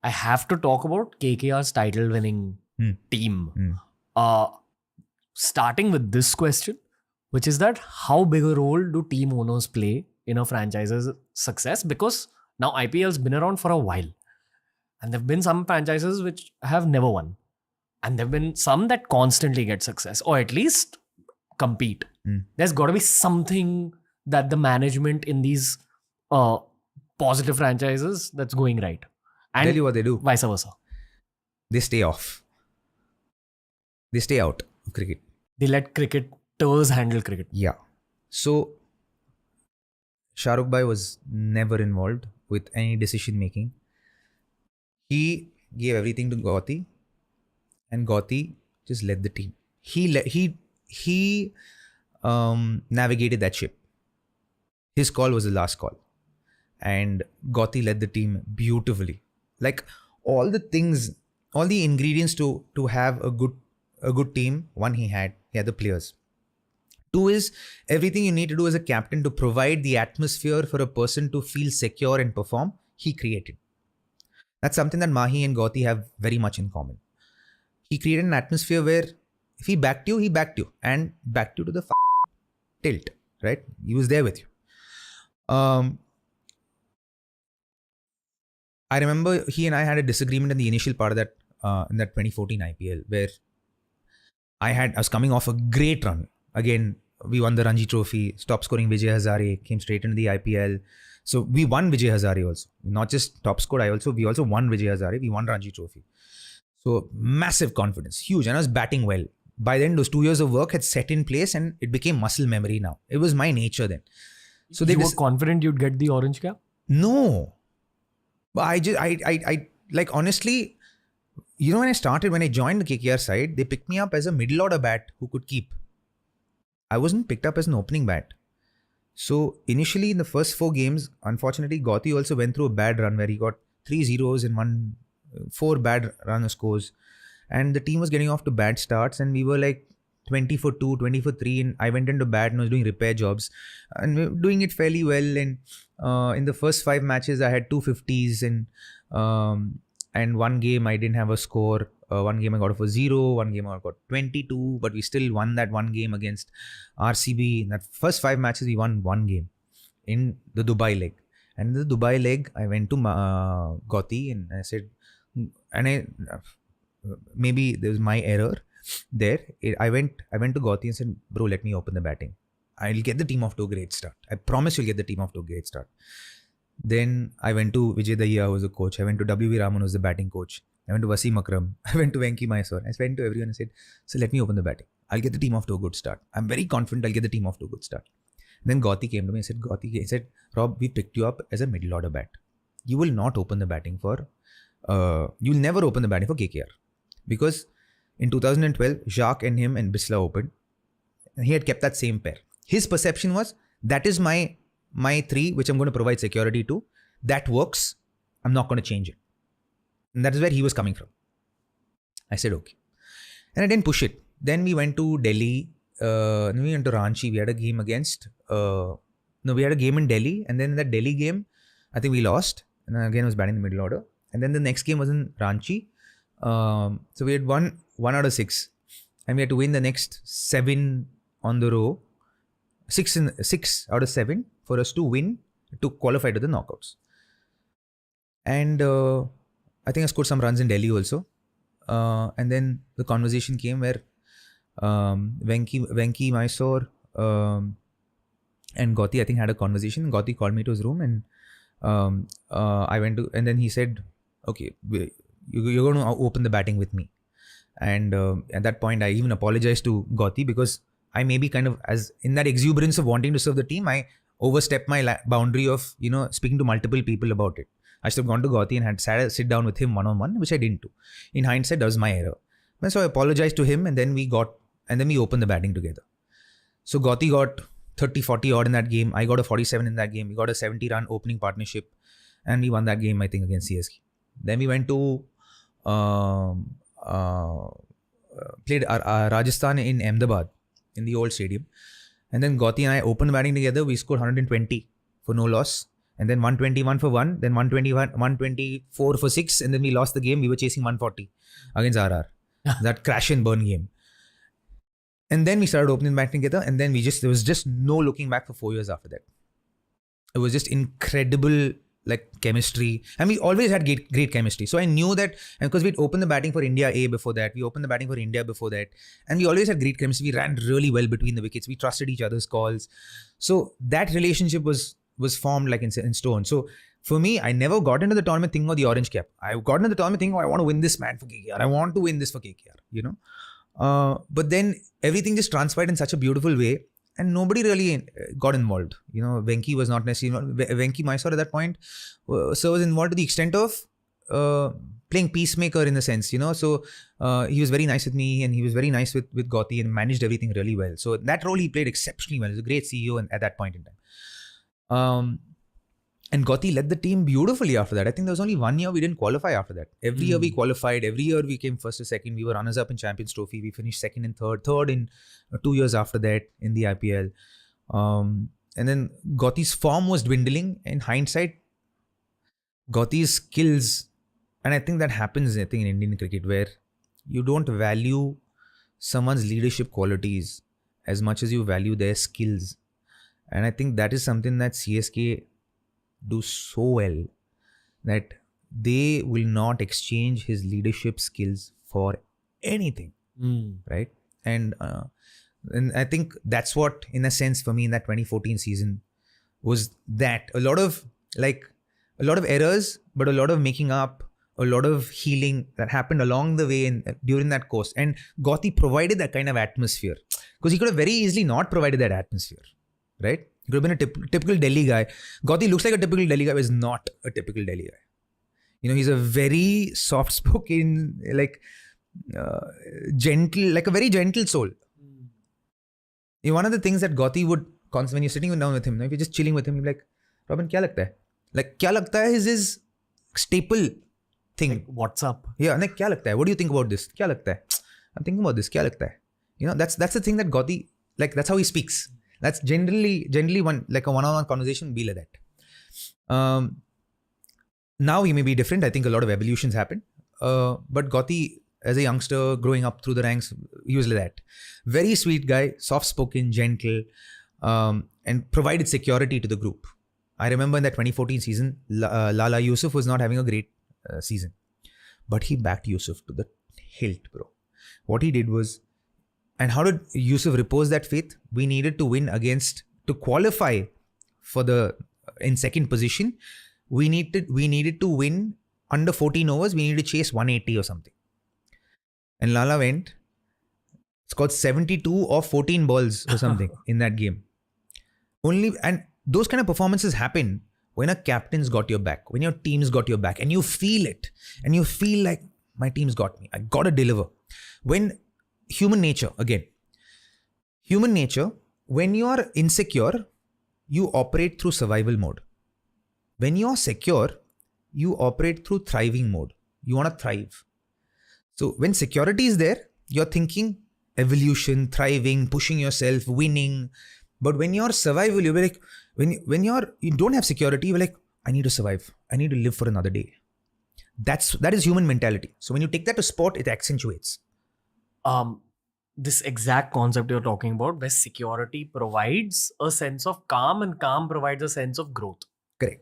I have to talk about KKR's title winning team. Starting with this question, which is that how big a role do team owners play in a franchise's success? Because now IPL's been around for a while, and there have been some franchises which have never won, and there have been some that constantly get success, or at least compete. There's got to be something that the management in these positive franchises that's going right. And tell you what they do. Vice versa. They stay off. They stay out of cricket. They let cricketers handle cricket. Yeah. So, Shah Rukh Bhai was never involved with any decision making. He gave everything to Gauti, and Gauti just led the team. He navigated that ship. His call was the last call, and Gauti led the team beautifully. Like all the things, all the ingredients to have a good team. One, he had the players. Two is everything you need to do as a captain to provide the atmosphere for a person to feel secure and perform. He created. That's something that Mahi and Gauti have very much in common. He created an atmosphere where if he backed you, and backed you to the tilt, right? He was there with you. I remember he and I had a disagreement in the initial part of that in that 2014 IPL where I was coming off a great run. Again, we won the Ranji Trophy, top scoring Vijay Hazare, came straight into the IPL. So we won Vijay Hazare also. Not just top scored, we also won Vijay Hazare. We won Ranji Trophy. So massive confidence, huge. And I was batting well. By then, those 2 years of work had set in place and it became muscle memory now. It was my nature then. So you were confident you'd get the orange cap? No. But I like honestly, when I joined the KKR side, they picked me up as a middle order bat who could keep. I wasn't picked up as an opening bat. So initially in the first 4 games, unfortunately, Gauti also went through a bad run where he got 3 zeros and 4 bad run scores. And the team was getting off to bad starts and we were like 20 for 2, 20 for 3 and I went into bat and was doing repair jobs and we were doing it fairly well. And in the first 5 matches, I had 250s and one game I didn't have a score. One game I got for 0, one game I got 22, but we still won that one game against RCB. In that first 5 matches, we won 1 game in the Dubai leg. And in the Dubai leg, I went to Gauti and I said, maybe there was my error there. I went to Gauti and said, bro, let me open the batting. I'll get the team off to a great start. I promise you'll get the team off to a great start. Then I went to Vijay Dahiya, who was the coach. I went to W.V. Raman, who was the batting coach. I went to Wasim Akram. I went to Venki Mysore. I went to everyone and said, so let me open the batting. I'll get the team off to a good start. I'm very confident I'll get the team off to a good start. Then Gauti came to me and said, Rob, we picked you up as a middle order bat. You will not open the batting you'll never open the batting for KKR. Because in 2012, Jacques and him and Bisla opened. And he had kept that same pair. His perception was, that is my 3, which I'm going to provide security to. That works. I'm not going to change it. And that is where he was coming from. I said, okay. And I didn't push it. Then we went to Delhi. Then we went to Ranchi. We had a game we had a game in Delhi. And then in that Delhi game, I think we lost. And then again, I was batting in the middle order. And then the next game was in Ranchi. So we had won 1 out of 6. And we had to win the next 7 on the row. 6 out of 7 for us to win, to qualify to the knockouts. And I think I scored some runs in Delhi also. And then the conversation came where Venki Mysore and Gauti, I think, had a conversation. Gauti called me to his room and I went to, and then he said, okay, you're going to open the batting with me. And at that point, I even apologized to Gauti because I may be kind of, as in that exuberance of wanting to serve the team, I overstepped my boundary of, speaking to multiple people about it. I should have gone to Gauti and had sit down with him one-on-one, which I didn't do. In hindsight, that was my error. And so I apologized to him and then we opened the batting together. So Gauti got 30, 40 odd in that game. I got a 47 in that game. We got a 70-run opening partnership and we won that game, I think, against CSK. Then we went to played Rajasthan in Ahmedabad in the old stadium. And then Gauti and I opened batting together. We scored 120 for no loss. And then 121 for 1, then 121, 124 for 6, and then we lost the game. We were chasing 140 against RR. That crash and burn game. And then we started opening batting together, and then there was just no looking back for 4 years after that. It was just incredible, like, chemistry. And we always had great chemistry. So I knew that, and because we'd opened the batting for India A before that, we opened the batting for India before that, and we always had great chemistry. We ran really well between the wickets. We trusted each other's calls. So that relationship was formed like in stone. So for me, I never got into the tournament thinking of the orange cap. I got into the tournament thinking, I want to win this man for KKR. I want to win this for KKR, you know. But then everything just transpired in such a beautiful way, and nobody really got involved. You know, Venki was not necessarily, Venki Mysore at that point, so was involved to the extent of playing peacemaker in the sense, you know. So he was very nice with me, and he was very nice with Gauti, and managed everything really well. So that role he played exceptionally well. He was a great CEO at that point in time. And Gauti led the team beautifully after that. I think there was only 1 year we didn't qualify after that. Every year we qualified. Every year we came first or second. We were runners-up in Champions Trophy. We finished second and third in 2 years after that in the IPL. And then Gauti's form was dwindling. In hindsight, Gauti's skills, and I think that happens, I think, in Indian cricket, where you don't value someone's leadership qualities as much as you value their skills. And I think that is something that CSK do so well, that they will not exchange his leadership skills for anything, right? And I think that's what, in a sense, for me in that 2014 season was that a lot of errors, but a lot of making up, a lot of healing that happened along the way during that course. And Gauti provided that kind of atmosphere, because he could have very easily not provided that atmosphere, right? He could have been a typical Delhi guy. Gauti looks like a typical Delhi guy, but is not a typical Delhi guy. You know, he's a very soft-spoken, gentle, like a very gentle soul. You know, one of the things that Gauti would, when you're sitting down with him, if you're just chilling with him, you're like, Robin, kya lagta hai? Like, kya lagta hai is his staple thing. Like, what's up? Yeah, like, kya lagta hai? What do you think about this? Kya lagta hai? I'm thinking about this. Kya lagta hai? You know, that's the thing that Gauti, like, that's how he speaks. That's generally one, like a one-on-one conversation be like that. Now he may be different. I think a lot of evolutions happened. But Gauti, as a youngster growing up through the ranks, he was like that. Very sweet guy, soft-spoken, gentle, and provided security to the group. I remember in that 2014 season, Lala Yusuf was not having a great season. But he backed Yusuf to the hilt, bro. What he did was, and how did Yusuf repose that faith? We needed to win to qualify for in second position. We needed to win under 14 overs. We needed to chase 180 or something. And Lala went, scored 72 or 14 balls or something in that game. And those kind of performances happen when a captain's got your back, when your team's got your back, and you feel it, and you feel like, my team's got me. I got to deliver. When human nature, when you are insecure, you operate through survival mode. When you are secure, you operate through thriving mode. You want to thrive. So when security is there, you're thinking evolution, thriving, pushing yourself, winning. But when you're survival, you're like, when you don't have security, you're like, I need to survive. I need to live for another day. That is human mentality. So when you take that to sport, it accentuates. This exact concept you're talking about, where security provides a sense of calm and calm provides a sense of growth. Correct.